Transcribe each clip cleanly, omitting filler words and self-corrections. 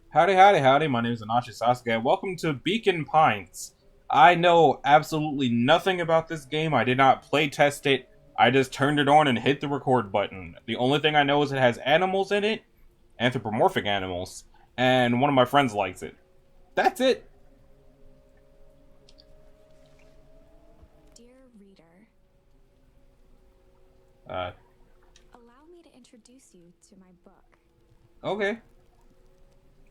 Howdy, howdy, howdy. My name is Anashi Sasuke, and welcome to Beacon Pines. I know absolutely nothing about this game. I did not play test it. I just turned it on and hit the record button. The only thing I know is it has animals in it, anthropomorphic animals, and one of my friends likes it. That's it. Dear reader, Uh, allow me to introduce you to my book. okay.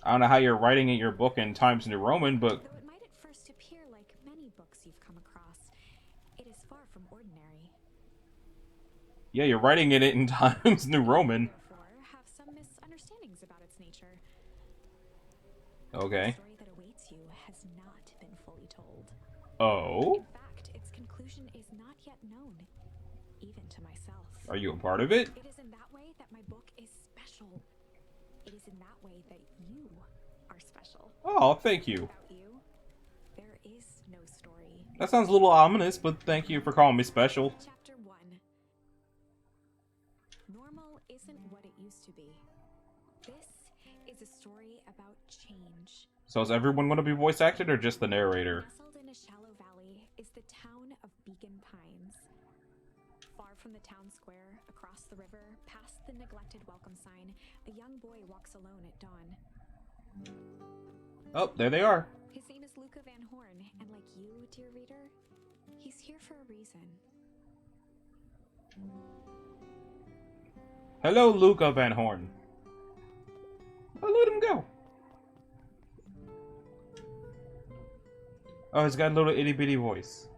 I don't know how you're writing in your book in Times New Roman, but Though it might at first appear like many books you've come across, it is far from ordinary. yeah, you're writing it in Times New Roman. Therefore, have some misunderstandings about its nature. The Okay. story that awaits you has not been fully told. Oh? In fact, its conclusion is not yet known, even to myself. Are you a part of it? It is in that way that my book is special. It is in that way that you are special. Oh, thank you. Without you, there is no story. That sounds a little ominous, but thank you for calling me special. Chapter 1. Normal isn't what it used to be. This is a story about change. So is everyone going to be voice acted or just the narrator? Nestled in a shallow valley is the town of Beacon Pines. Far from the town square, across the river, past the neglected welcome sign, a young boy walks alone at dawn. Oh, there they are. His name is Luca Van Horn, and like you, dear reader, he's here for a reason. Hello, Luca Van Horn. Oh, let him go. Oh, he's got a little itty bitty voice.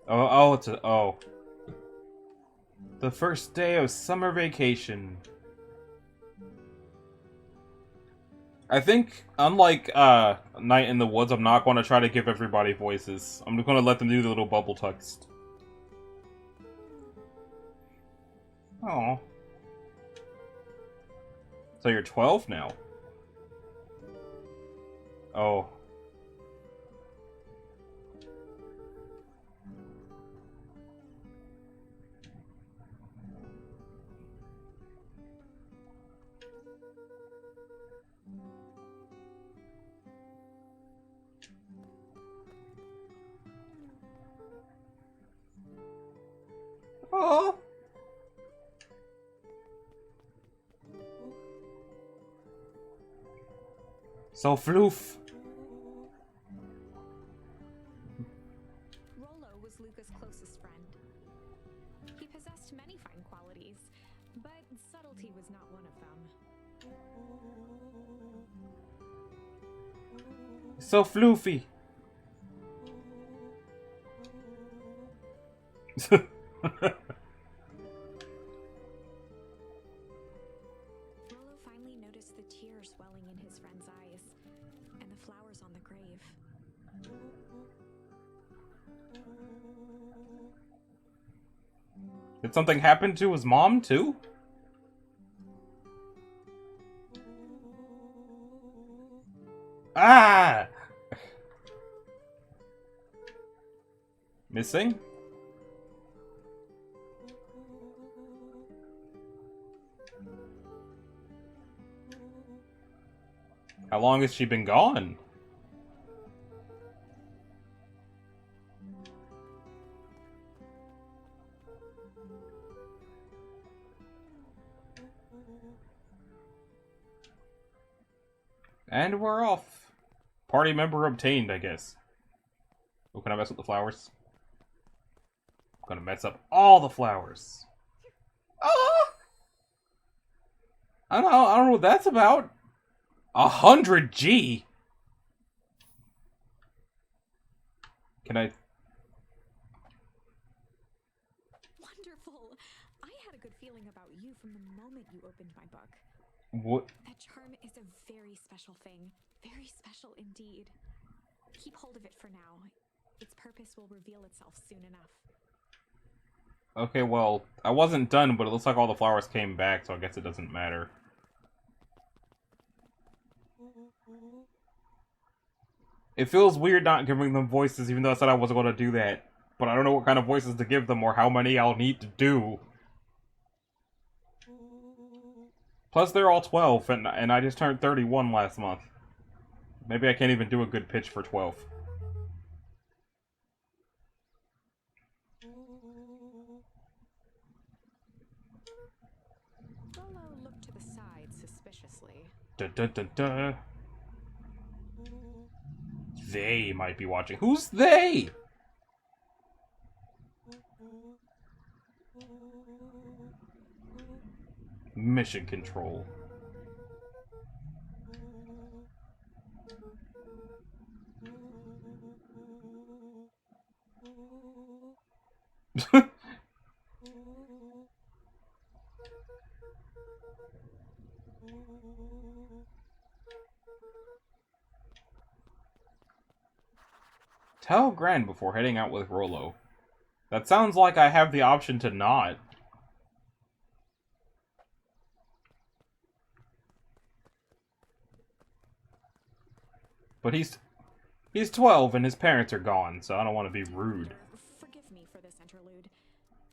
Oh. The first day of summer vacation. I think, unlike Night in the Woods, I'm not going to try to give everybody voices. I'm just going to let them do the little bubble text. Oh. So you're 12 now? Oh. Oh. So floof. Rollo was Luca's closest friend. He possessed many fine qualities, but subtlety was not one of them. So floofy. Rollo finally noticed the tears welling in his friend's eyes, and the flowers on the grave. Did something happen to his mom, too? Ah! Missing? How long has she been gone? And we're off. Party member obtained, I guess. Oh, can I mess with the flowers? I'm gonna mess up all the flowers. Ah! I don't know what that's about. 100G? Can I... Wonderful! I had a good feeling about you from the moment you opened my book. What? That charm is a very special thing. Very special indeed. Keep hold of it for now. Its purpose will reveal itself soon enough. Okay, well, I wasn't done, but it looks like all the flowers came back, so I guess it doesn't matter. It feels weird not giving them voices, even though I said I wasn't going to do that. But I don't know what kind of voices to give them or how many I'll need to do. Plus, they're all 12, and I just turned 31 last month. Maybe I can't even do a good pitch for 12. Rolo looked to the side suspiciously. Dun dun dun dun. They might be watching. Who's they? Mission control. Tell Gran before heading out with Rolo. That sounds like I have the option to not. But he's 12 and his parents are gone, so I don't want to be rude. Forgive me for this interlude.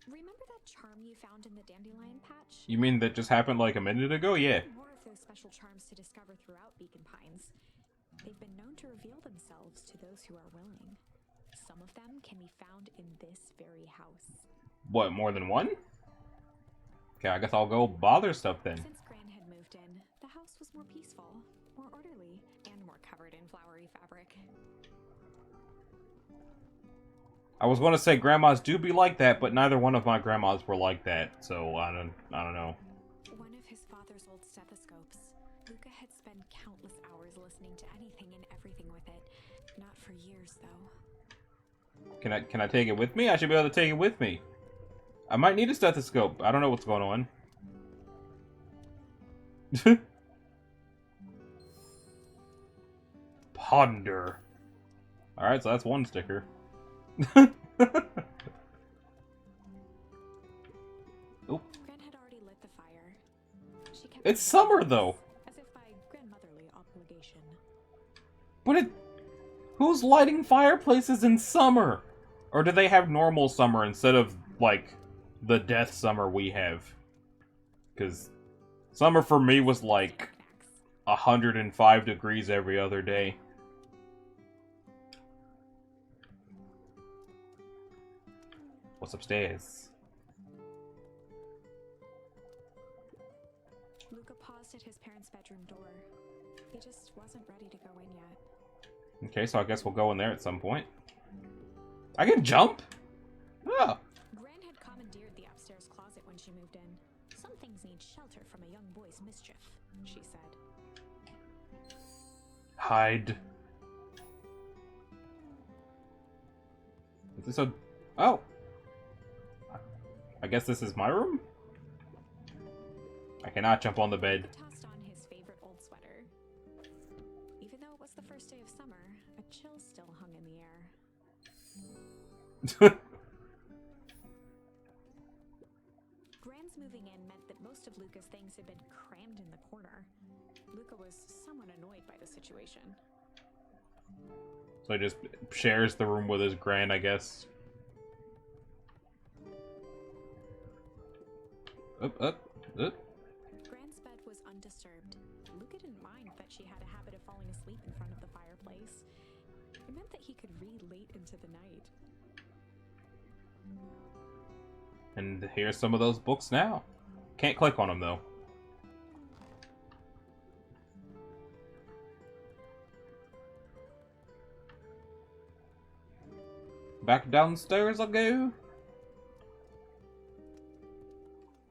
Remember that charm you found in the dandelion patch? You mean that just happened like a minute ago? Yeah. More of those special charms to discover throughout Beacon Pines. They've been known to reveal themselves to those who are willing. Some of them can be found in this very house. What, more than one? Okay, I guess I'll go bother stuff then. Since Gran had moved in, the house was more peaceful, more orderly, and more covered in flowery fabric. I was going to say grandmas do be like that, but neither one of my grandmas were like that, so I don't know. One of his father's old stethoscopes. Luca had spent countless hours listening to anything and everything with it. Not for years, though. Can I take it with me? I should be able to take it with me. I might need a stethoscope. I don't know what's going on. Ponder. Alright, so that's one sticker. Oop. Gran had already lit the fire. She kept It's summer, though. as if by grandmotherly obligation. But who's lighting fireplaces in summer? Or do they have normal summer instead of, like, the death summer we have? Because summer for me was like 105 degrees every other day. What's upstairs? Luca paused at his parents' bedroom door. He just wasn't ready to go in yet. Okay, so I guess we'll go in there at some point. I can jump? Oh. Gran had commandeered the upstairs closet when she moved in. Some things need shelter from a young boy's mischief, she said. Hide. Is this a... Oh! I guess this is my room? I cannot jump on the bed. He tossed on his favorite old sweater. Even though it was the first day of summer, a chill still hung in the air. Gran's moving in meant that most of Luca's things had been crammed in the corner. Luca was somewhat annoyed by the situation. So he just shares the room with his gran, I guess. Up. Gran's bed was undisturbed. Luca didn't mind that she had a habit of falling asleep in front of the fireplace. It meant that he could read late into the night. And here's some of those books now. Can't click on them, though. Back downstairs I go.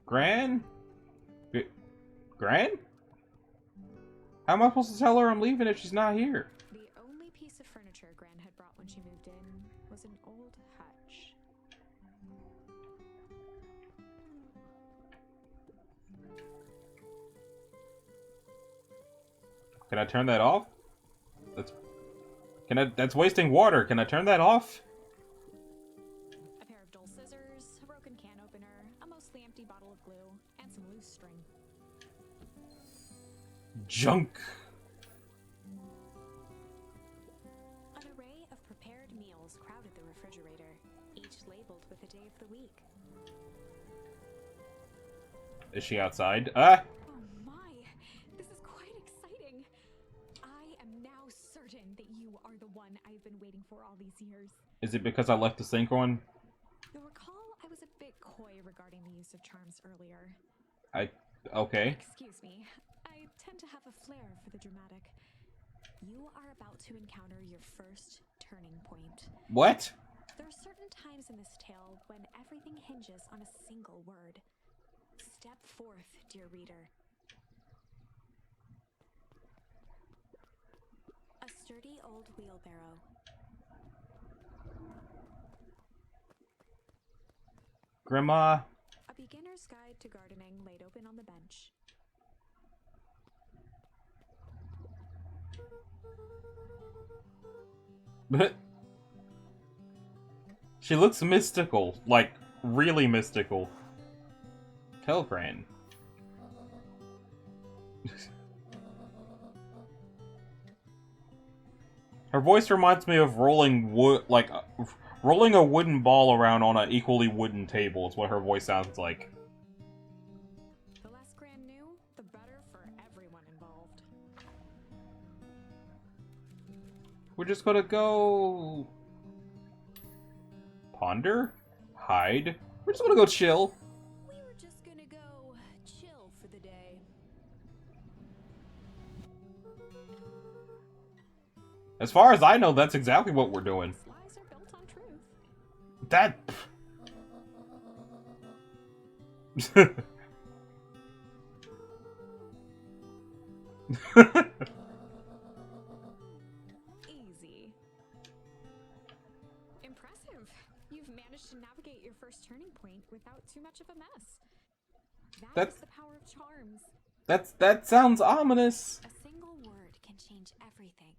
Gran? Gran? How am I supposed to tell her I'm leaving if she's not here? The only piece of furniture Gran had brought when she moved in was an old hutch. Can I turn that off? That's wasting water. Can I turn that off? A pair of dull scissors, a broken can opener, a mostly empty bottle of glue, and some loose string. Junk. An array of prepared meals crowded the refrigerator, each labeled with the day of the week. Is she outside? Ah! Oh my, for all these years. Is it because I left the sink on? You'll recall I was a bit coy regarding the use of charms earlier. Okay. Excuse me. I tend to have a flair for the dramatic. You are about to encounter your first turning point. What? There are certain times in this tale when everything hinges on a single word. Step forth, dear reader. A sturdy old wheelbarrow. Grandma? A beginner's guide to gardening laid open on the bench. She looks mystical. Like, really mystical. Telgran. Her voice reminds me of rolling wood, like, rolling a wooden ball around on an equally wooden table is what her voice sounds like. The less Gran knew, the better for everyone involved. We're just gonna go... ponder? Hide? We're just gonna go chill. We were just gonna go chill for the day. As far as I know, that's exactly what we're doing. Lies are built on truth. That... Easy. Impressive. You've managed to navigate your first turning point without too much of a mess. That's the power of charms. That sounds ominous. A single word can change everything.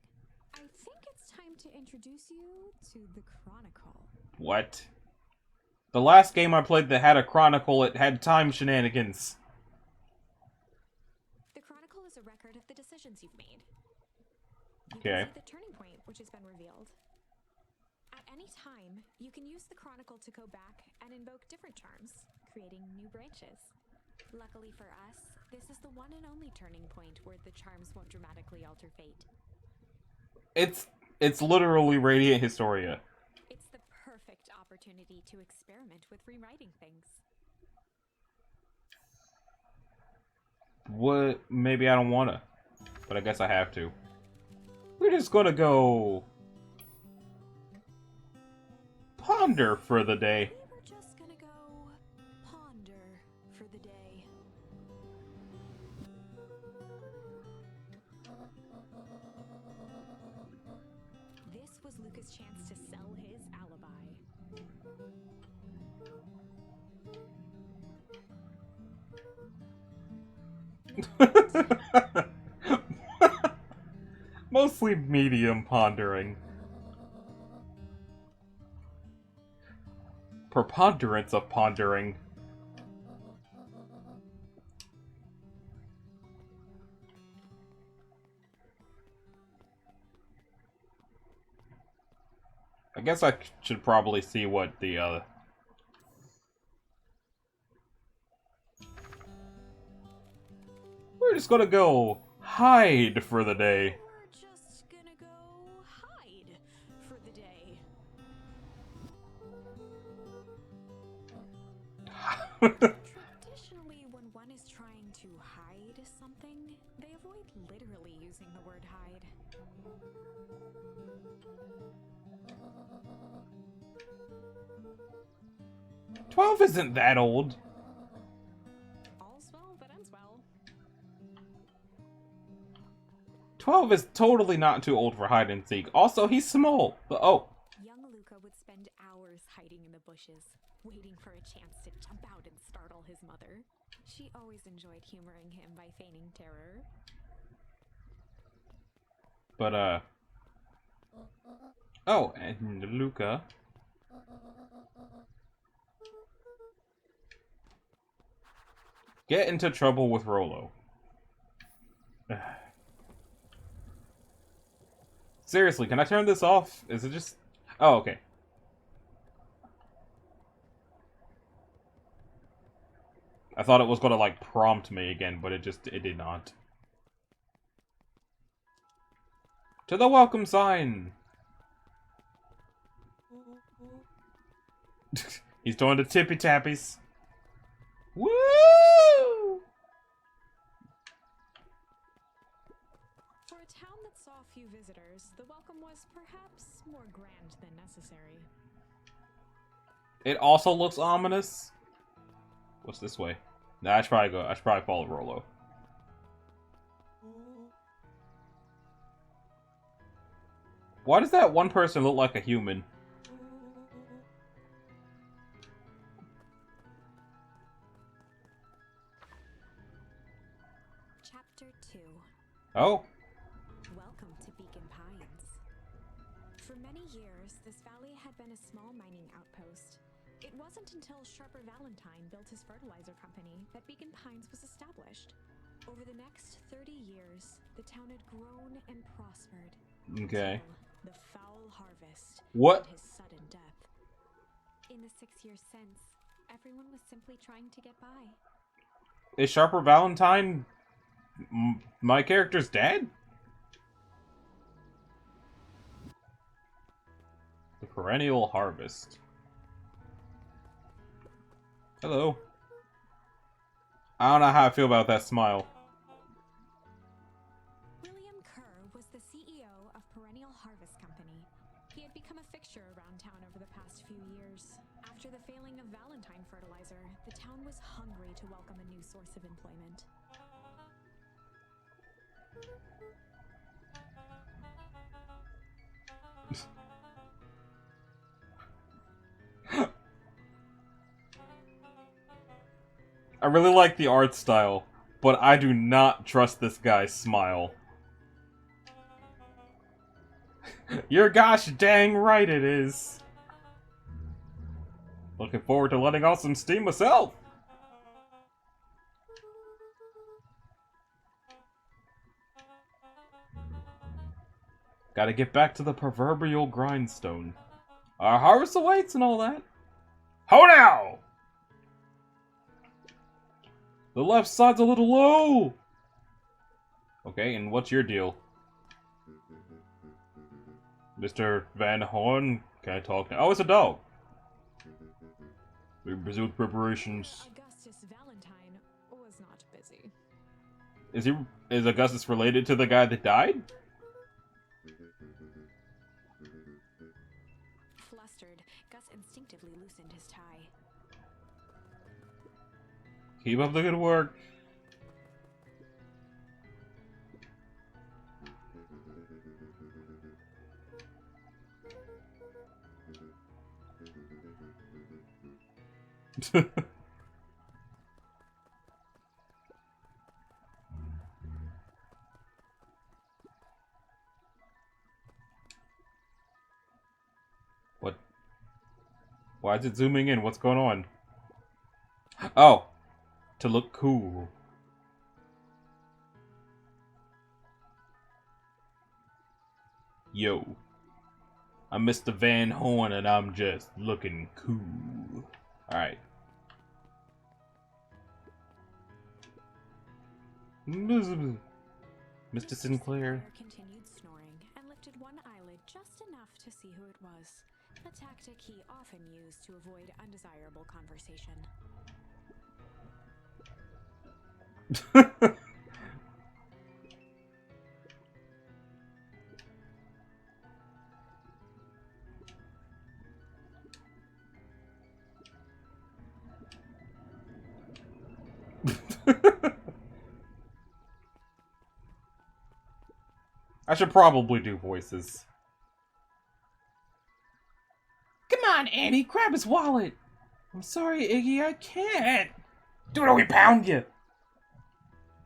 I think it's time to introduce you to the Chronicle. What? The last game I played that had a chronicle, it had time shenanigans. The Chronicle is a record of the decisions you've made. You Okay. can see the turning point, which has been revealed. At any time, you can use the Chronicle to go back and invoke different charms, creating new branches. Luckily for us, this is the one and only turning point where the charms won't dramatically alter fate. It's literally Radiant Historia. It's the perfect opportunity to experiment with rewriting things. What? Maybe I don't wanna. But I guess I have to. We're just gonna go... ponder for the day. We were just gonna go ponder for the day. This was Luca's chance to sell his alibi. Mostly medium pondering. Preponderance of pondering. I guess I should probably see what the, We're just gonna go hide for the day. We're just gonna go hide for the day. Traditionally, when one is trying to hide something, they avoid literally using the word hide. 12 isn't that old. All's well that ends well. 12 is totally not too old for hide and seek. Also, he's small. But, oh. Young Luca would spend hours hiding in the bushes, waiting for a chance to jump out and startle his mother. She always enjoyed humoring him by feigning terror. But, oh, and Luca. Get into trouble with Rolo. Seriously, can I turn this off? Is it just... Oh, okay. I thought it was gonna, like, prompt me again, but it did not. To the welcome sign! He's doing the tippy tappies. Woo! For a town that saw few visitors, the welcome was perhaps more grand than necessary. It also looks ominous. What's this way? Nah, I should probably go. I should probably follow Rolo. Why does that one person look like a human? Chapter 2. Oh. Welcome to Beacon Pines. For many years, this valley had been a small mining outpost. It wasn't until Sharper Valentine built his fertilizer company that Beacon Pines was established. Over the next 30 years, the town had grown and prospered. Okay. The foul harvest. What? And his sudden death. In the 6 years since, everyone was simply trying to get by. Is Sharper Valentine my character's dad? The perennial harvest. Hello. I don't know how I feel about that smile. William Kerr was the CEO of Perennial Harvest Company. He had become a fixture around town over the past few years. After the failing of Valentine fertilizer, the town was hungry to welcome a new source of employment. I really like the art style, but I do not trust this guy's smile. You're gosh dang right it is. Looking forward to letting off some steam myself. Gotta get back to the proverbial grindstone. Our harvest awaits and all that. Ho now! The left side's a little low! Okay, and what's your deal? Mr. Van Horn, can I talk now? Oh, it's a dog. We resumed preparations. Augustus Valentine was not busy. Is Augustus related to the guy that died? Flustered, Gus instinctively loosened his tie. Keep up the good work. What? Why is it zooming in? What's going on? Oh! To look cool. Yo. I'm Mr. Van Horn and I'm just looking cool. Alright. Mr. Sinclair. Continued snoring and lifted one eyelid just enough to see who it was. A tactic he often used to avoid undesirable conversation. I should probably do voices. Come on, Annie, grab his wallet. I'm sorry, Iggy, I can't. Do it or we pound you.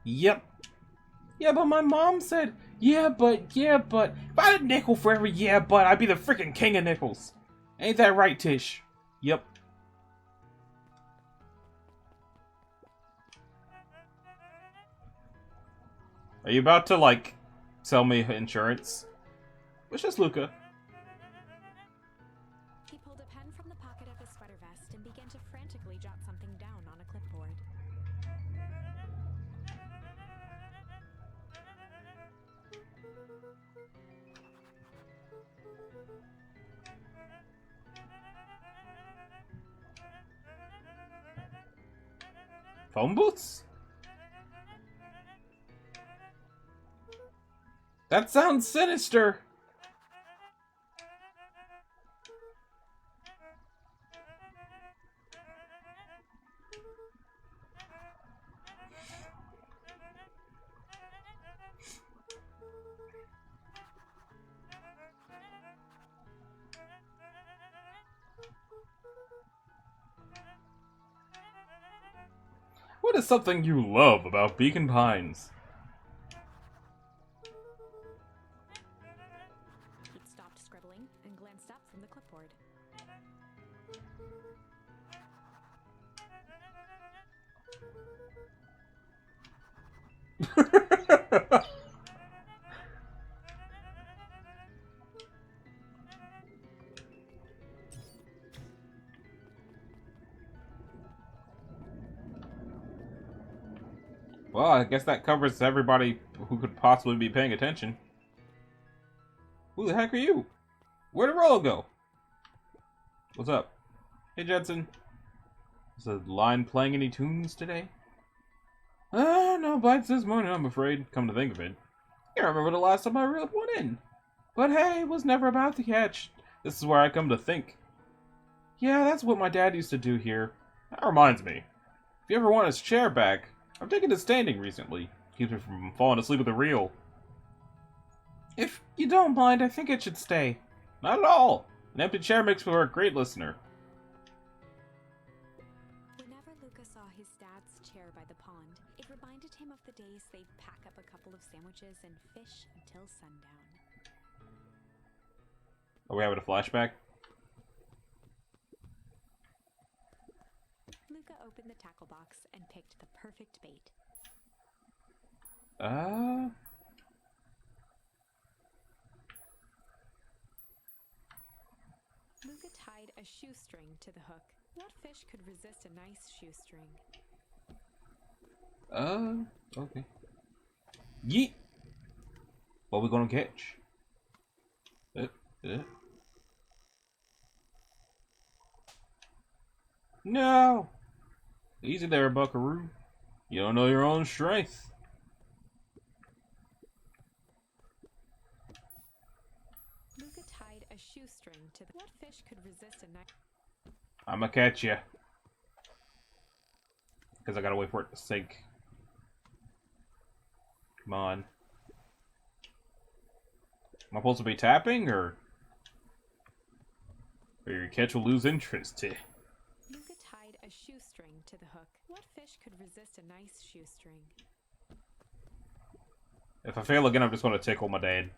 Yep. Yeah, but my mom said, yeah, but. If I had a nickel for every yeah, but, I'd be the freaking king of nickels. Ain't that right, Tish? Yep. Are you about to, like, sell me insurance? It's just Luca. He pulled a pen from the pocket of his sweater vest and began to frantically jot something down on a clipboard. Phone booths? That sounds sinister! What is something you love about Beacon Pines? He'd stopped scribbling and glanced up from the clipboard. Well, I guess that covers everybody who could possibly be paying attention. Who the heck are you? Where'd Rollo go? What's up? Hey, Judson. Is the line playing any tunes today? No bites this morning, I'm afraid. Come to think of it. I can't remember the last time I reeled one in. But hey, it was never about the catch. This is where I come to think. Yeah, that's what my dad used to do here. That reminds me. If you ever want his chair back, I've taken to standing recently. Keeps me from falling asleep with a reel. If you don't mind, I think it should stay. Not at all. An empty chair makes for a great listener. Whenever Luca saw his dad's chair by the pond, it reminded him of the days they'd pack up a couple of sandwiches and fish until sundown. Are we having a flashback? Luca opened the tackle box and picked the perfect bait. Luca tied a shoestring to the hook. What fish could resist a nice shoestring? Okay. Yeet! What we gonna catch? No! Easy there, buckaroo. You don't know your own strength. Luca tied a shoestring to the... What fish could resist a nice... I'ma catch you. Because I gotta wait for it to sink. Come on. Am I supposed to be tapping, or your catch will lose interest? Luca tied a shoestring to the hook. What fish could resist a nice shoestring? If I fail again, I'm just gonna tickle my dad.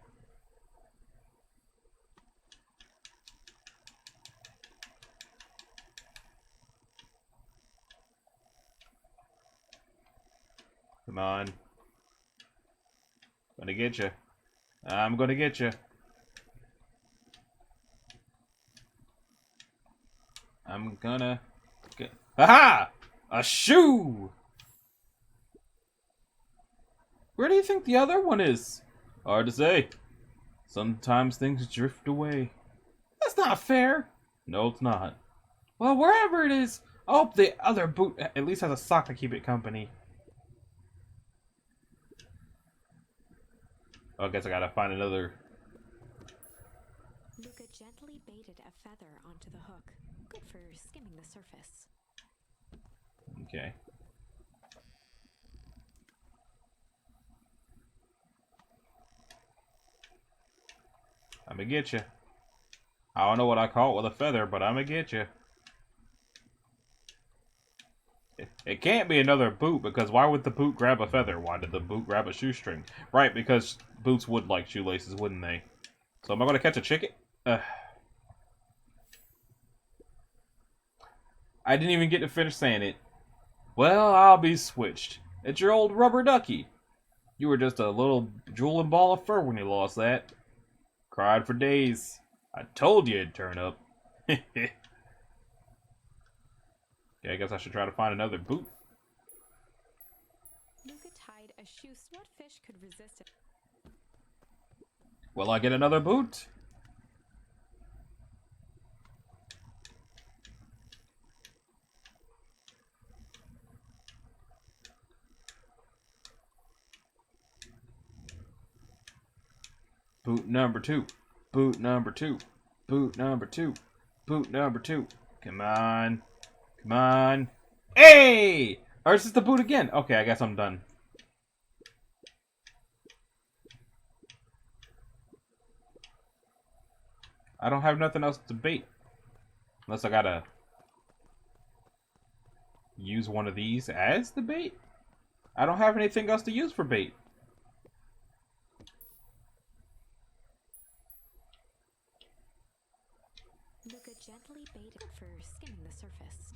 Come on. Gonna get you. I'm gonna get you. I'm gonna get... Aha! A shoe! Where do you think the other one is? Hard to say. Sometimes things drift away. That's not fair. No, it's not. Well, wherever it is, I hope the other boot at least has a sock to keep it company. I guess I gotta find another. Luca gently baited a feather onto the hook. Good for skimming the surface. Okay. I'm gonna get you. I don't know what I caught with a feather, but I'm gonna get you. It can't be another boot, because why would the boot grab a feather? Why did the boot grab a shoestring? Right, because boots would like shoelaces, wouldn't they? So am I gonna catch a chicken? I didn't even get to finish saying it. Well, I'll be switched. It's your old rubber ducky. You were just a little drooling ball of fur when you lost that. Cried for days. I told you it'd turn up. Okay, I guess I should try to find another boot. Luca tied a shoestring. What fish could resist it? Will I get another boot? Boot number 2. Boot number 2. Boot number 2. Boot number 2. Come on. Come on. Hey! Or is this the boot again? Okay, I guess I'm done. I don't have nothing else to bait. Unless I gotta use one of these as the bait? I don't have anything else to use for bait. Luca gently baited for skimming the surface.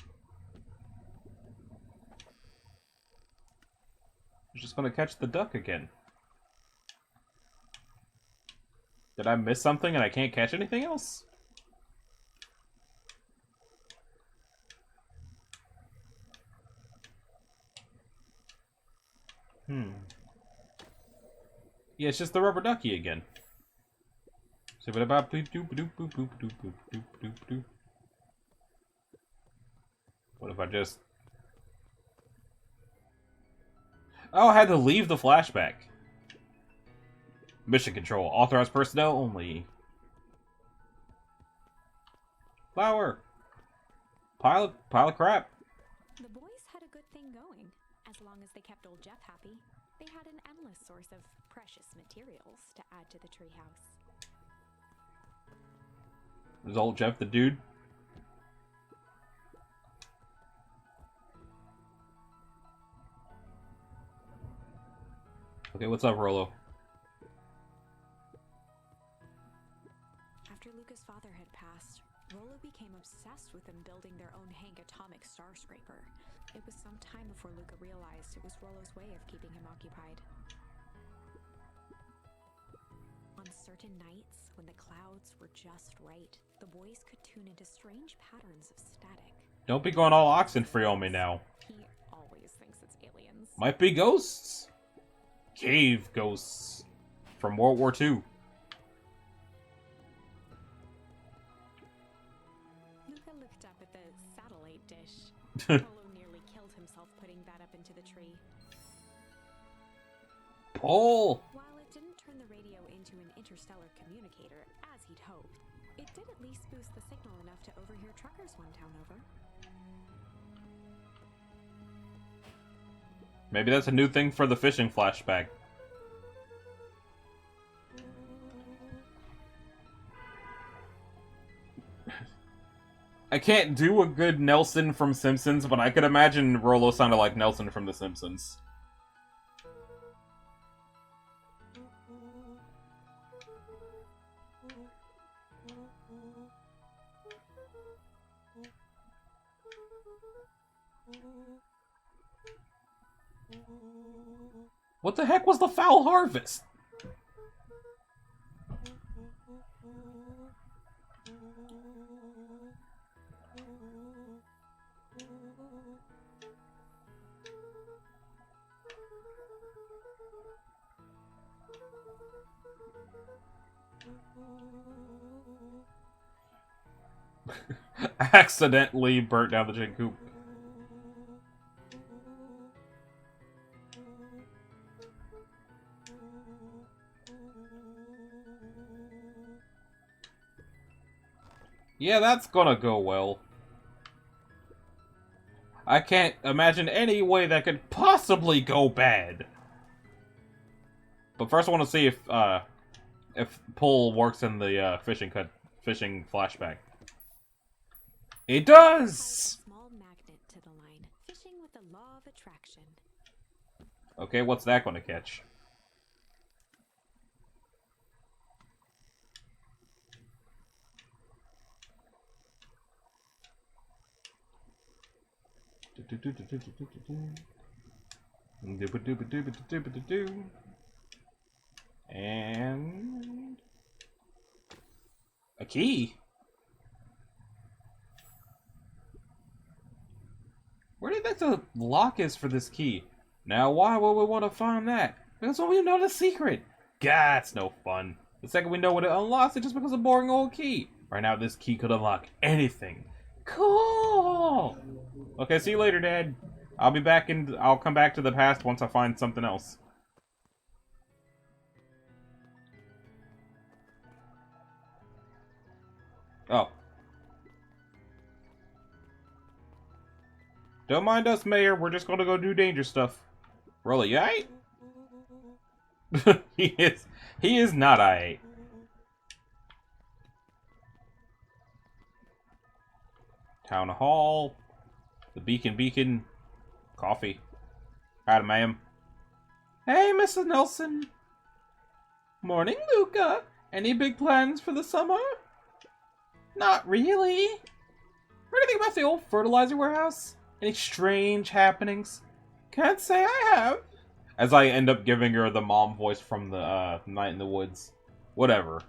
I'm just gonna catch the duck again. Did I miss something and I can't catch anything else? Yeah, it's just the rubber ducky again. So what about boop doop doop boop boop doop boop doop doop doop? What if I just... Oh, I had to leave the flashback. Mission control. Authorized personnel only. Flower. Pile of crap. The boys had a good thing going. As long as they kept old Jeff happy, they had an endless source of precious materials to add to the treehouse. Is old Jeff the dude? Okay, what's up, Rollo? After Luca's father had passed, Rollo became obsessed with them building their own Hank atomic star scraper. It was some time before Luca realized it was Rollo's way of keeping him occupied. On certain nights, when the clouds were just right, the boys could tune into strange patterns of static. Don't be going all Oxenfree on me now. He always thinks it's aliens. Might be ghosts. Cave ghosts. From World War II. Luca looked up at the satellite dish. Rollo nearly killed himself putting that up into the tree. Pull! While it didn't turn the radio into an interstellar communicator, as he'd hoped, it did at least boost the signal enough to overhear truckers one town over. Maybe that's a new thing for the fishing flashback. I can't do a good Nelson from Simpsons, but I could imagine Rollo sounded like Nelson from The Simpsons. What the heck was the foul harvest? Accidentally burnt down the chicken coop. Yeah, that's gonna go well. I can't imagine any way that could possibly go bad. But first I want to see if pull works in the fishing flashback. It does! Small magnet to the line, fishing with the law of attraction. Okay, what's that gonna catch? And a key. Where do you think the lock is for this key? Now, why would we want to find that? Because we know the secret. Gah, it's no fun. The second we know what it unlocks, it just becomes a boring old key. Right now, this key could unlock anything. Cool. Okay, see you later, Dad. I'll come back to the past once I find something else. Oh. Don't mind us, Mayor. We're just gonna go do danger stuff. Rolla, you aight? He is. He is not aight. Town Hall. The Beacon. Coffee. Howdy, ma'am. Hey, Mrs. Nelson. Morning, Luca. Any big plans for the summer? Not really. Heard anything about the old fertilizer warehouse? Any strange happenings? Can't say I have. As I end up giving her the mom voice from the Night in the Woods. Whatever.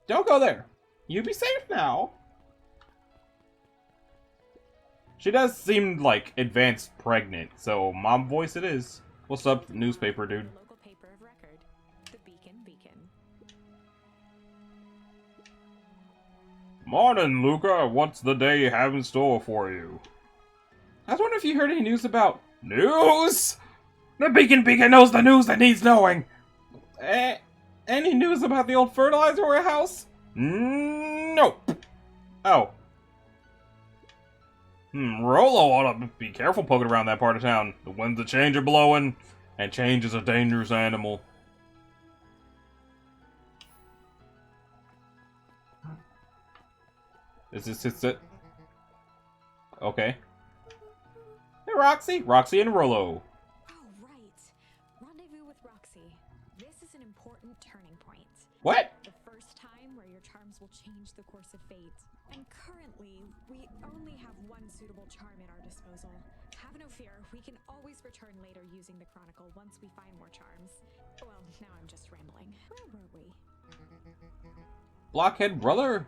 Don't go there. You be safe now. She does seem like advanced pregnant, so mom voice it is. What's up, newspaper dude? Local paper of record, the Beacon. Morning, Luca. What's the day have in store for you? I was wondering if you heard any news about... News? The Beacon knows the news that needs knowing. Any news about the old fertilizer warehouse? Nope. Oh. Rolo ought to be careful poking around that part of town. The winds of change are blowing, and change is a dangerous animal. Is this it? Okay. Hey, Roxy! Roxy and Rolo. Oh, right. Rendezvous with Roxy. This is an important turning point. What? The first time where your charms will change the course of fate. And currently, we only have one suitable charm at our disposal. Have no fear, we can always return later using the Chronicle once we find more charms. Well, now I'm just rambling. Where were we? Blockhead brother?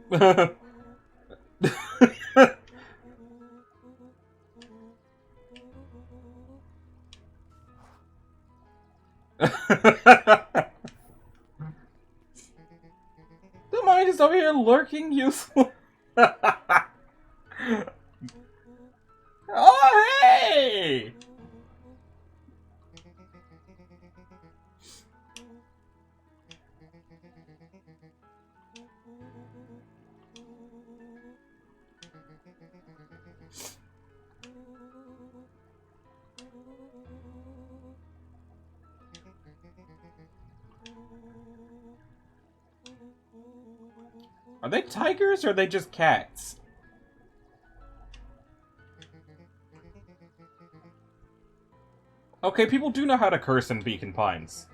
The mind is over here lurking useful. Oh, hey! Are they tigers or are they just cats? Okay, people do know how to curse in Beacon Pines.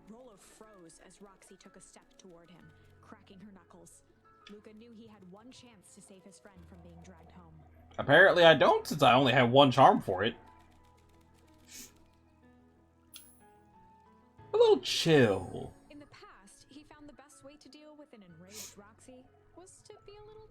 Rolo froze as Roxy took a step toward him, cracking her knuckles. Luca knew he had one chance to save his friend from being dragged home. Apparently I don't, since I only have one charm for it. A little chill. In the past, he found the best way to deal with an enraged Roxy was to be a little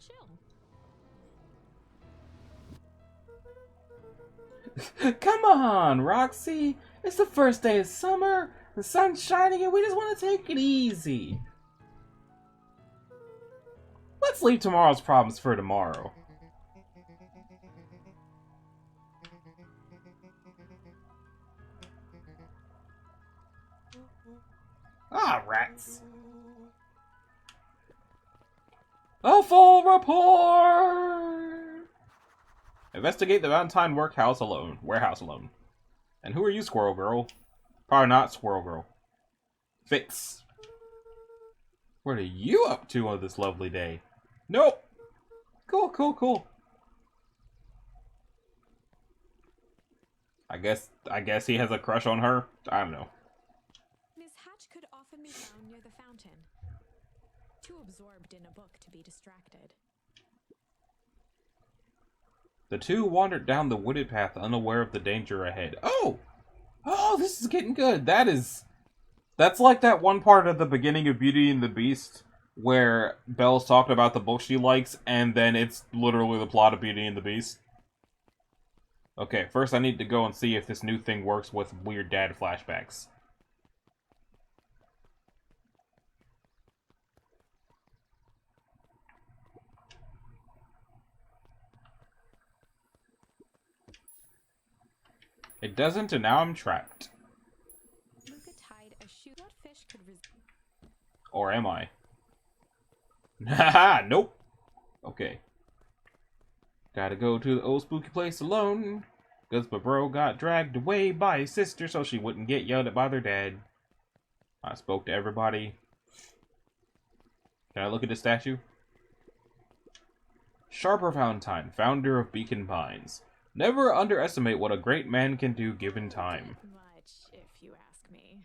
chill. Come on, Roxy. It's the first day of summer. The sun's shining and we just want to take it easy. Let's leave tomorrow's problems for tomorrow. Ah, rats. A full report! Investigate the Valentine warehouse alone. And who are you, Squirrel Girl? Probably not Squirrel Girl. Fix. What are you up to on this lovely day? Nope. Cool. I guess he has a crush on her. I don't know. Miss Hatch could often be found near the fountain. Too absorbed in a book to be distracted. The two wandered down the wooded path, unaware of the danger ahead. Oh, this is getting good. That's like that one part of the beginning of Beauty and the Beast where Belle's talking about the book she likes, and then it's literally the plot of Beauty and the Beast. Okay, first I need to go and see if this new thing works with weird dad flashbacks. It doesn't, and now I'm trapped. Luca tied a shoe. What fish could Or am I? Haha, nope. Okay. Gotta go to the old spooky place alone. Because my bro got dragged away by his sister so she wouldn't get yelled at by their dad. I spoke to everybody. Can I look at the statue? Sharper Valentine, founder of Beacon Pines. Never underestimate what a great man can do given time. much, if you ask me.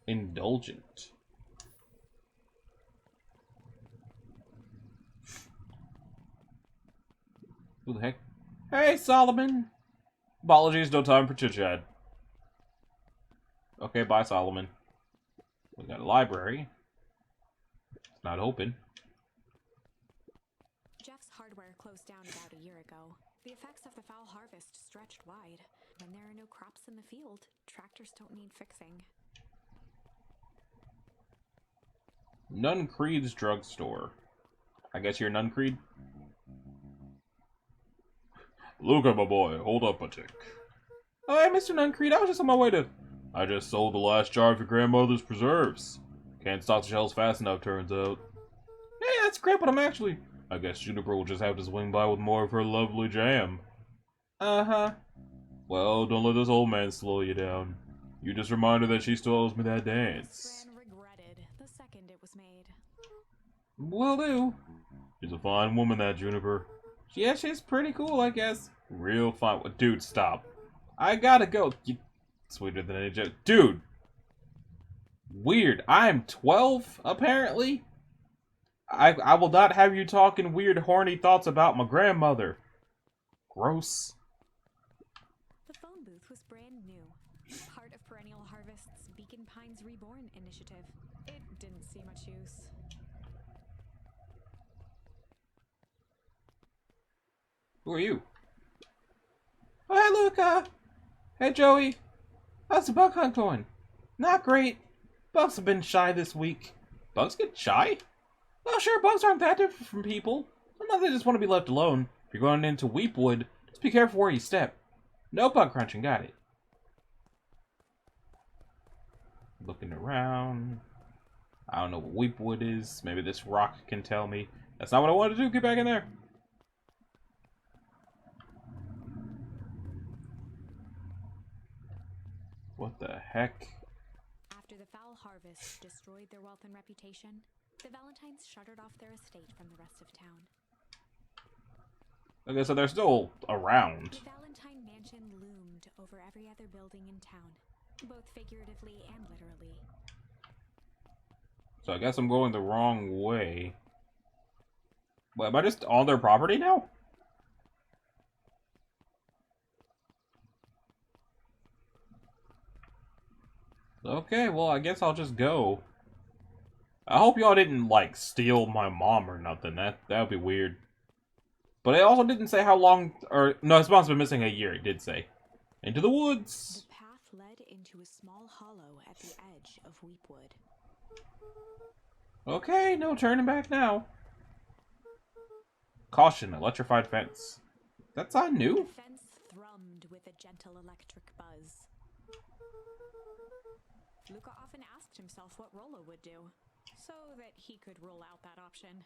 Indulgent. Who the heck? Hey, Solomon! Apologies, no time for chit-chat. Okay, bye, Solomon. We got a library. It's not open. Jeff's hardware closed down about a year ago. The effects of the foul harvest stretched wide. When there are no crops in the field, tractors don't need fixing. Nun Creed's drugstore. I guess you're Nun Creed? Luca, my boy, hold up a tick. Oh, hey, Mr. Nun Creed, I was just on my way to... I just sold the last jar of your grandmother's preserves. Can't stock the shelves fast enough, turns out. Hey, that's great, but I'm actually... I guess Juniper will just have to swing by with more of her lovely jam. Uh-huh. Well, don't let this old man slow you down. You just remind her that she still owes me that dance. Fran regretted the second it was made. Will do. She's a fine woman, that Juniper. Yeah, she's pretty cool, I guess. Real fine. Dude, stop. I gotta go. You... Sweeter than any joke. Dude! Weird. I'm 12, apparently? I will not have you talking weird, horny thoughts about my grandmother. Gross. The phone booth was brand new. Part of Perennial Harvest's Beacon Pines Reborn initiative. It didn't see much use. Who are you? Oh, hey, Luca! Hey, Joey! How's the bug hunt going? Not great. Bugs have been shy this week. Bugs get shy? Well, sure, bugs aren't that different from people. Sometimes they just want to be left alone. If you're going into Weepwood, just be careful where you step. No bug crunching, got it. Looking around. I don't know what Weepwood is. Maybe this rock can tell me. That's not what I wanted to do. Get back in there. What the heck? After the foul harvest destroyed their wealth and reputation, the Valentines shuttered off their estate from the rest of town. Okay, so they're still around. The Valentine mansion loomed over every other building in town, both figuratively and literally. So I guess I'm going the wrong way. Wait, am I just on their property now? Okay, well, I guess I'll just go. I hope y'all didn't, like, steal my mom or nothing. That would be weird. But it also didn't say how long... Or, no, his mom's been missing a year, it did say. Into the woods! The path led into a small hollow at the edge of Weepwood. Okay, no turning back now. Caution, electrified fence. That sign new? The fence thrummed with a gentle electric buzz. Luca often asked himself what Rolo would do, so that he could rule out that option.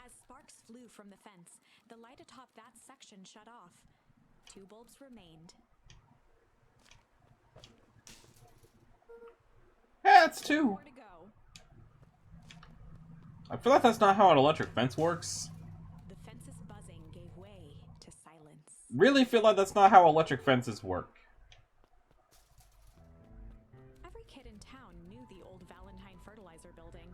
As sparks flew from the fence, the light atop that section shut off. 2 bulbs remained. Yeah, it's 2. More to go. I feel like that's not how an electric fence works. The fence's buzzing gave way to silence. Really feel like that's not how electric fences work. Every kid in town knew the old Valentine fertilizer building.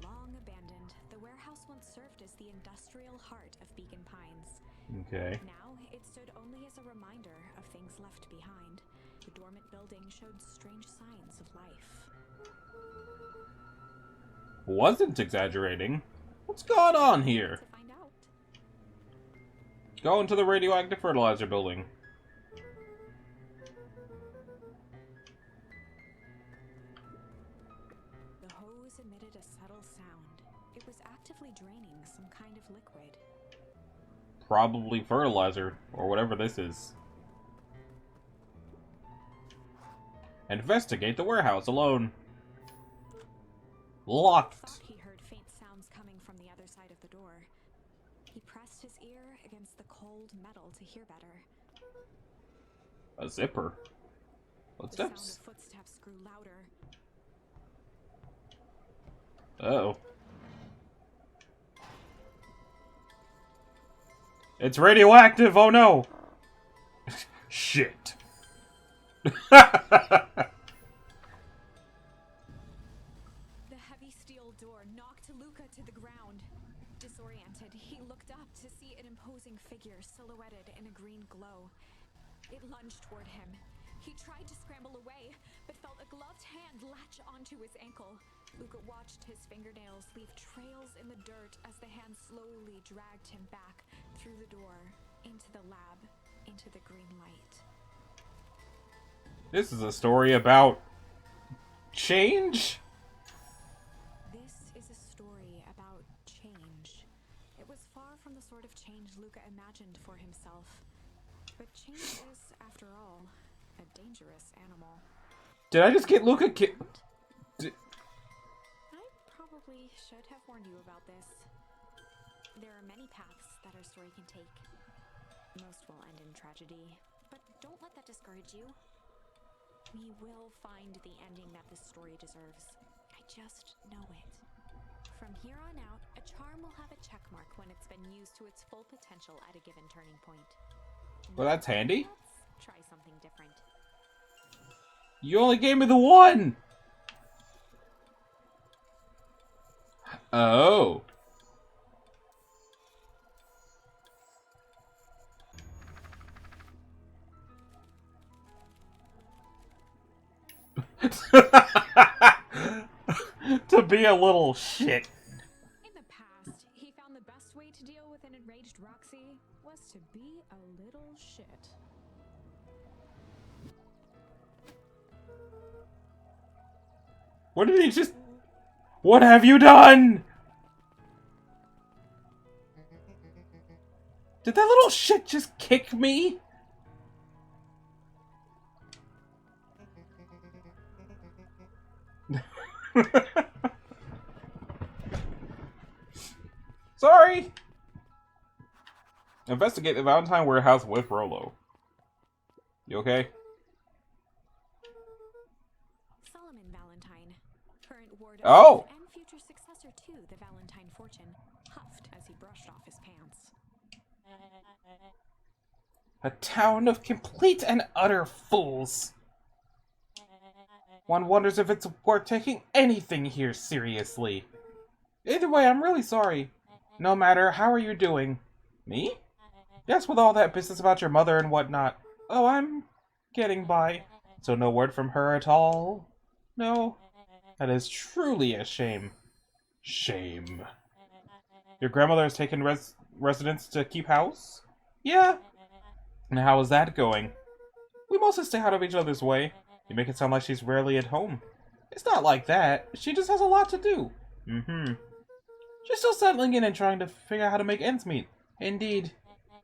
Long abandoned, the warehouse once served as the industrial heart of Beacon Pines. Okay. Now it stood only as a reminder of things left behind. The dormant building showed strange signs of life. Wasn't exaggerating. What's going on here? To find out. Go into the radioactive fertilizer building. The hose emitted a subtle sound. It was actively draining some kind of liquid. Probably fertilizer, or whatever this is. Investigate the warehouse alone. Locked. Thought he heard faint sounds coming from the other side of the door. He pressed his ear against the cold metal to hear better. A zipper. The sound Footsteps? of footsteps grew louder. Uh-oh. It's radioactive! Oh no! Shit. The heavy steel door knocked Luca to the ground. Disoriented, he looked up to see an imposing figure silhouetted in a green glow. It lunged toward him. He tried to scramble away, but felt a gloved hand latch onto his ankle. Luca watched his fingernails leave trails in the dirt as the hand slowly dragged him back through the door, into the lab, into the green light. This is a story about change? This is a story about change. It was far from the sort of change Luca imagined for himself. But change is, after all, a dangerous animal. Did I just get Luca I probably should have warned you about this. There are many paths that our story can take. Most will end in tragedy, but don't let that discourage you. We will find the ending that this story deserves. I just know it. From here on out, a charm will have a check mark when it's been used to its full potential at a given turning point. Well, that's handy. Let's try something different. You only gave me the one! Oh. To be a little shit. In the past, he found the best way to deal with an enraged Roxy was to be a little shit. What did he just... What have you done? Did that little shit just kick me? Sorry! Investigate the Valentine warehouse with Rolo. You okay? Solomon Valentine, current ward Oh! and future successor to the Valentine fortune, huffed as he brushed off his pants. A town of complete and utter fools. One wonders if it's worth taking anything here seriously. Either way, I'm really sorry. No matter, how are you doing? Me? Yes, with all that business about your mother and whatnot. Oh, I'm getting by. So no word from her at all? No? That is truly a shame. Shame. Your grandmother has taken residence to keep house? Yeah. And how is that going? We mostly stay out of each other's way. You make it sound like she's rarely at home. It's not like that. She just has a lot to do. Mm-hmm. She's still settling in and trying to figure out how to make ends meet. Indeed.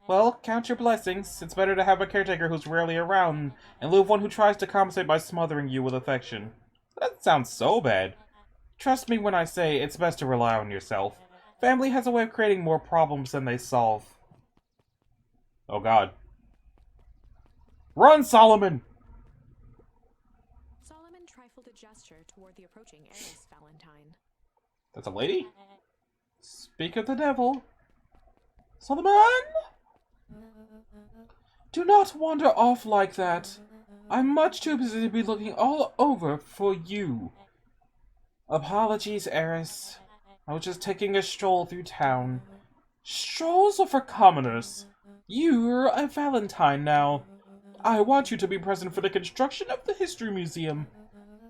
Well, count your blessings. It's better to have a caretaker who's rarely around, in lieu of one who tries to compensate by smothering you with affection. That sounds so bad. Trust me when I say it's best to rely on yourself. Family has a way of creating more problems than they solve. Oh god. Run, Solomon! Solomon trifled a gesture toward the approaching heiress Valentine. That's a lady? Speak of the devil. Solomon! Do not wander off like that. I'm much too busy to be looking all over for you. Apologies, heiress. I was just taking a stroll through town. Strolls are for commoners. You're a Valentine now. I want you to be present for the construction of the History Museum.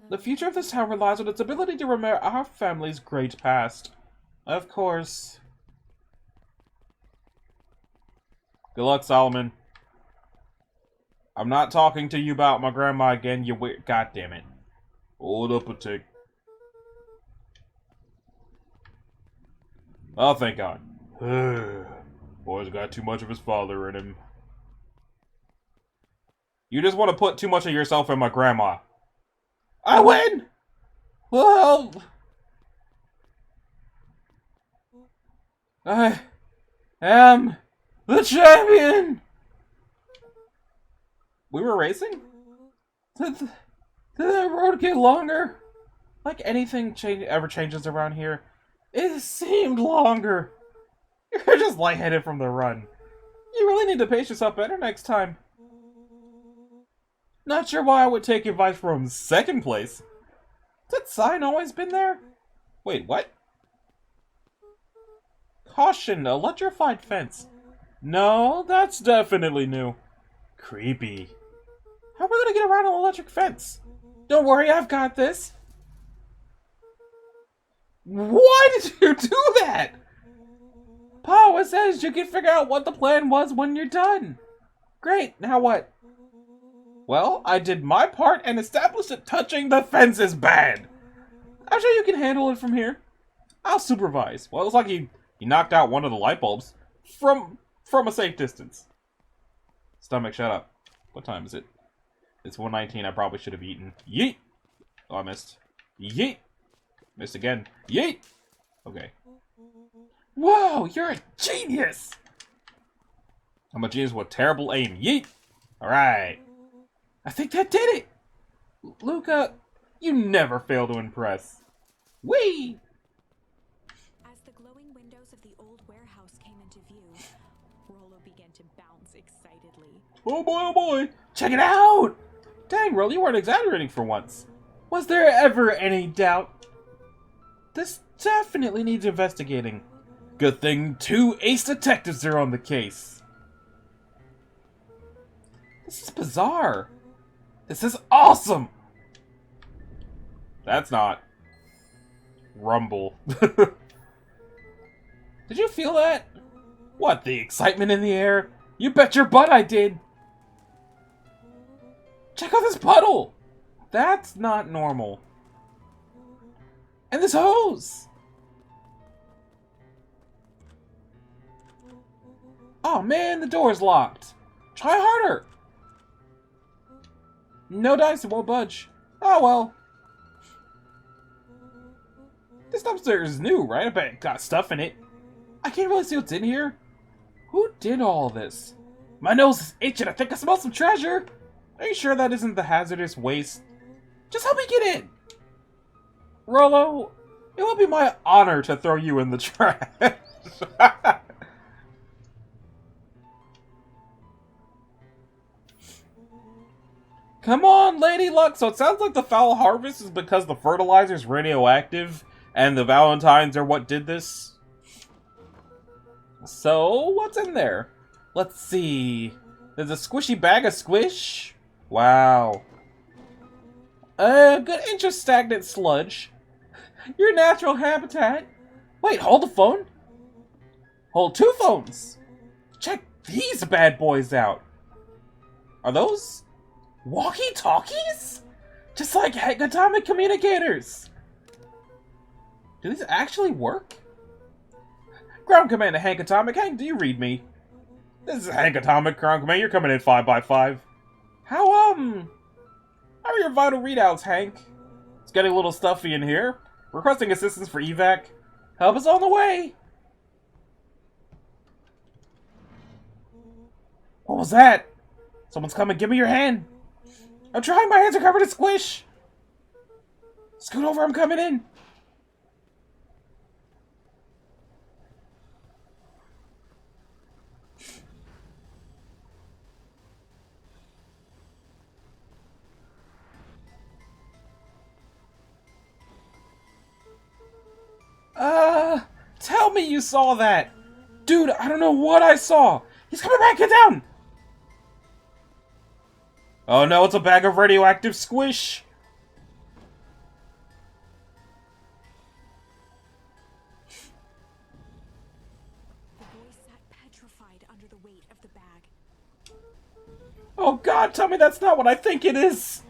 The future of this town relies on its ability to remember our family's great past. Of course. Good luck, Solomon. I'm not talking to you about my grandma again, you weird. God damn it. Hold up a tick. Oh, thank God. Boy's got too much of his father in him. You just want to put too much of yourself in my grandma. I win! Well, I am the champion! We were racing? Did that road get longer? Like anything ever changes around here, it seemed longer. You're just lightheaded from the run. You really need to pace yourself better next time. Not sure why I would take advice from second place. Has that sign always been there? Wait, what? Caution, electrified fence. No, that's definitely new. Creepy. How are we gonna get around an electric fence? Don't worry, I've got this. Why did you do that? Pawa says you can figure out what the plan was when you're done. Great, now what? Well, I did my part and established that touching the fence is bad. I'm sure you can handle it from here. I'll supervise. Well, it looks like he knocked out one of the light bulbs from a safe distance. Stomach, shut up. What time is it? It's 1:19. I probably should have eaten. Yeet! Oh, I missed. Yeet! Missed again. Yeet! Okay. Whoa, you're a genius! I'm a genius with terrible aim. Yeet! Alright. I think that did it! Luca, you never fail to impress. Whee! As the glowing windows of the old warehouse came into view, Rollo began to bounce excitedly. Oh boy, oh boy! Check it out! Dang, Rollo, you weren't exaggerating for once. Was there ever any doubt? This definitely needs investigating. Good thing 2 ace detectives are on the case. This is bizarre. This is awesome! That's not. Rumble. Did you feel that? What, the excitement in the air? You bet your butt I did! Check out this puddle! That's not normal. And this hose! Oh man, the door's locked. Try harder! No dice, it won't budge. Oh well. This dumpster is new, right? I bet it got stuff in it. I can't really see what's in here. Who did all this? My nose is itching. I think I smell some treasure. Are you sure that isn't the hazardous waste? Just help me get in. Rollo, it will be my honor to throw you in the trash. Come on, Lady Luck! So it sounds like the foul harvest is because the fertilizer's radioactive, and the Valentines are what did this? So, what's in there? Let's see. There's a squishy bag of squish. Wow. A good inch of stagnant sludge. Your natural habitat. Wait, hold the phone? Hold 2 phones. Check these bad boys out. Are those walkie-talkies? Just like atomic communicators. Do these actually work? Ground Commander Hank Atomic. Hank, do you read me? This is Hank Atomic, Ground Commander. You're coming in 5x5. How are your vital readouts, Hank? It's getting a little stuffy in here. Requesting assistance for evac. Help is on the way. What was that? Someone's coming. Give me your hand. I'm trying. My hands are covered in squish. Scoot over. I'm coming in. Tell me you saw that. Dude, I don't know what I saw! He's coming back! Get down! Oh no, it's a bag of radioactive squish! The boy sat petrified under the weight of the bag. Oh god, tell me that's not what I think it is!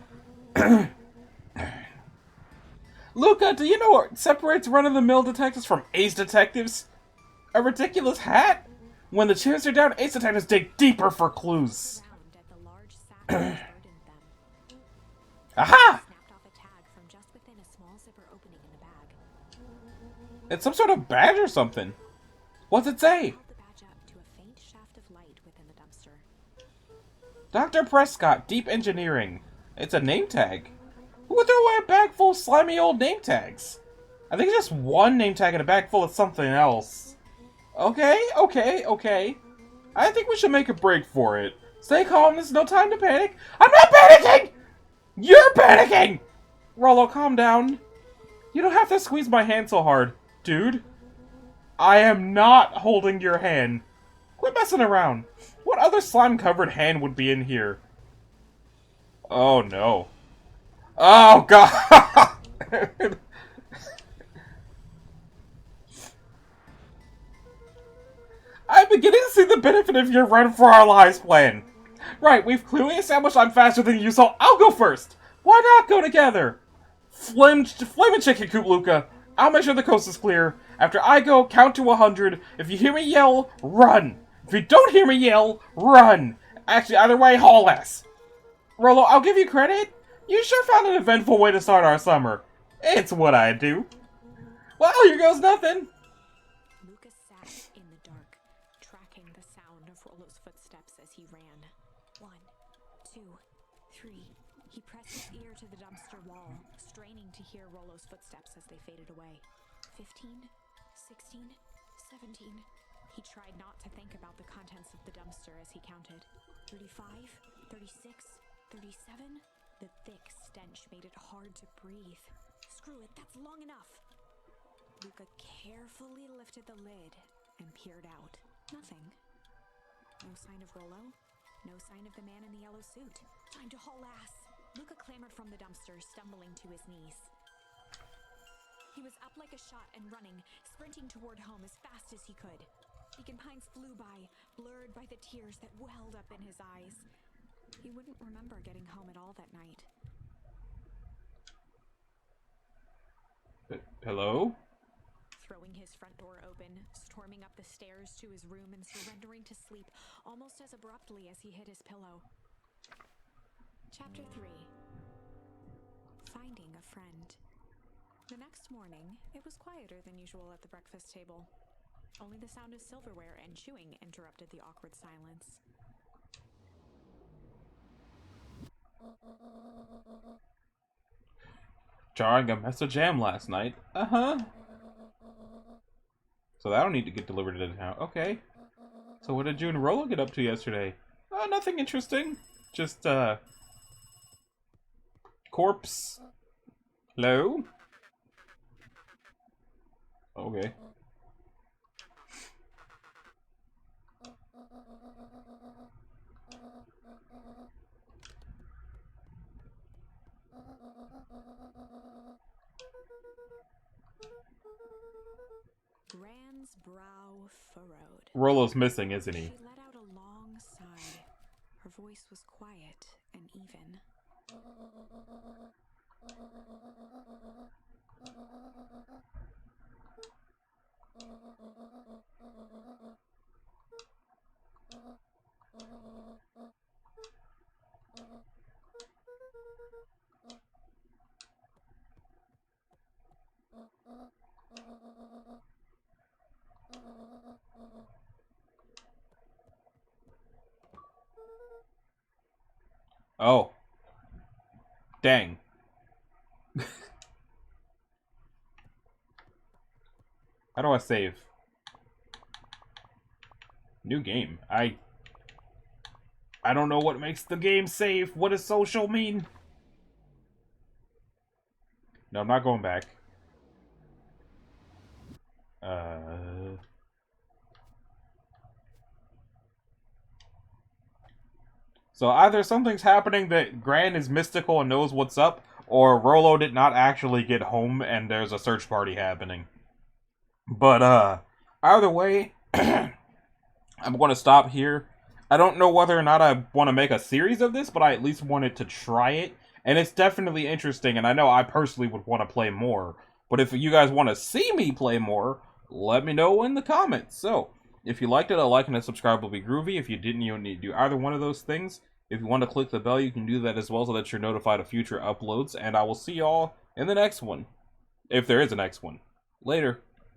Luca, do you know what separates run-of-the-mill detectives from ace detectives? A ridiculous hat? When the chairs are down, ace detectives dig deeper for clues. At the large sack that burdened them. Aha! Snapped off a tag from just within a small zipper opening in the bag. It's some sort of badge or something. What's it say? Held the badge up to a faint shaft of light within the dumpster. Dr. Prescott, Deep Engineering. It's a name tag. Who would throw away a bag full of slimy old name tags? I think it's just one name tag in a bag full of something else. Okay. I think we should make a break for it. Stay calm, there's no time to panic. I'm not panicking! You're panicking! Rollo, calm down. You don't have to squeeze my hand so hard, dude. I am not holding your hand. Quit messing around. What other slime-covered hand would be in here? Oh, no. Oh, God! I'm beginning to see the benefit of your run for our lives plan. Right, we've clearly established I'm faster than you, so I'll go first. Why not go together? Flame a chicken coop, Luca. I'll make sure the coast is clear. After I go, count to 100. If you hear me yell, run. If you don't hear me yell, run. Actually, either way, haul ass. Rollo, I'll give you credit. You sure found an eventful way to start our summer. It's what I do. Well, here goes nothing. Lucas sat in the dark, tracking the sound of Rollo's footsteps as he ran. 1, 2, 3. He pressed his ear to the dumpster wall, straining to hear Rollo's footsteps as they faded away. 15, 16, 17. He tried not to think about the contents of the dumpster as he counted. 35, 36, 37. The thick stench made it hard to breathe. Screw it, that's long enough. Luca carefully lifted the lid and peered out. Nothing. No sign of Rollo. No sign of the man in the yellow suit. Time to haul ass. Luca clambered from the dumpster, stumbling to his knees. He was up like a shot and running, sprinting toward home as fast as he could. Beacon Pines flew by, blurred by the tears that welled up in his eyes. He wouldn't remember getting home at all that night. Hello? Throwing his front door open, storming up the stairs to his room and surrendering to sleep almost as abruptly as he hit his pillow. Chapter 3. Finding a Friend. The next morning, it was quieter than usual at the breakfast table. Only the sound of silverware and chewing interrupted the awkward silence. Jarring a mess of jam last night. Uh-huh. So that'll need to get delivered to the town. Okay. So what did you and Rollo get up to yesterday? Nothing interesting. Just, corpse. Hello? Okay. Rand's brow furrowed. Rollo's missing, isn't he? She let out a long sigh. Her voice was quiet and even. Oh. Dang. How do I save? New game. I don't know what makes the game save. What does social mean? No, I'm not going back. So either something's happening that Gran is mystical and knows what's up, or Rolo did not actually get home and there's a search party happening. But, either way, I'm going to stop here. I don't know whether or not I want to make a series of this, but I at least wanted to try it. And it's definitely interesting, and I know I personally would want to play more. But if you guys want to see me play more, let me know in the comments. So, if you liked it, a like and a subscribe will be groovy. If you didn't, you don't need to do either one of those things. If you want to click the bell, you can do that as well so that you're notified of future uploads. And I will see y'all in the next one. If there is a next one. Later.